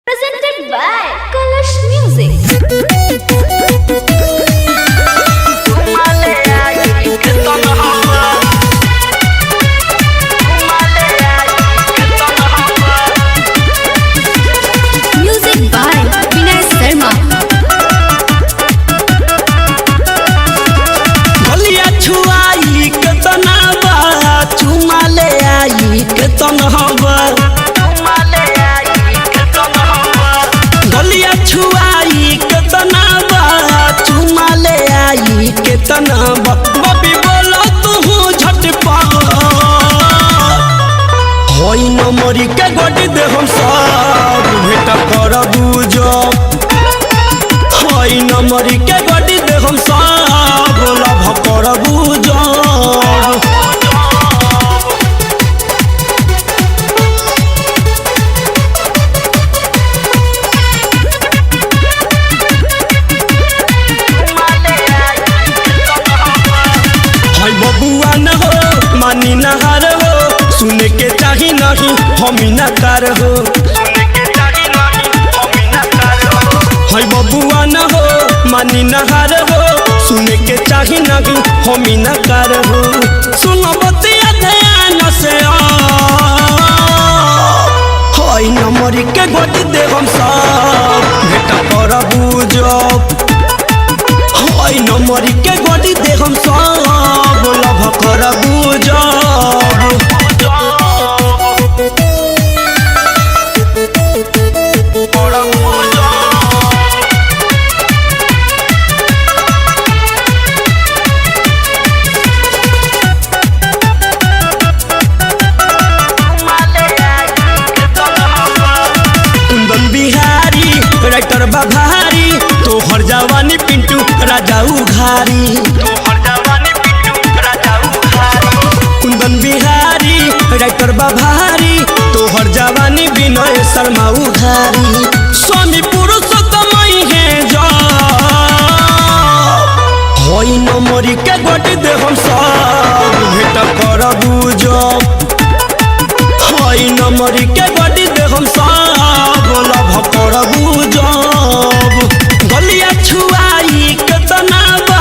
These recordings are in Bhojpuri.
Presented by Kalash Music. Music by Vinay Sharma. गलिया छुआई के तनावा चुमा ले आई के तनहवा गलिया छुआई के तनावा चुमा ले आई के तनावा बबी बोलो तू झटपट होई न मरी के गोडी दे हम सब भेट कर बुझो होई न मरी के गोडी दे हम सब लभ कर बुझो हाय बबुआ न हो मानी नहार हो सुने के चाही नहीं हमी न कर हो हाय बबुआ न हो मानी नहार हो सुने के चाही नहीं हमी न कर हो सुनो बतिया ध्यान से हाय न मरी के गोटी दे हम सब भेट कर बुझो हाय न मरी के गोटी दे हम सब लभ कर बुझो कुंदन बिहारी राइटर बाभारी तोहर जवानी पिंटू राजा उघारी कुंदन बिहारी राइटर बाभारी तोहर जवानी विनय शर्मा उघारी स्वामी पुरुषोत्तम है जा होई न मरी के गोटी दे हम सब भेट कर बुझो होई न मरी के गोटी दे हम सब लभ कर बुझो गलिया छुआई के तनावा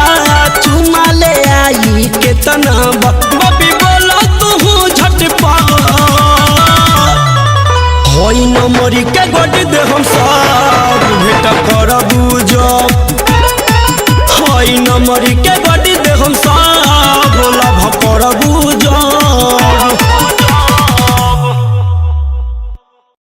चुमा ले आई के तनावा बबी बोलो तू झटपट होई न मरी के गोटी दे हम सब भेट कर बुझो होई न मरी के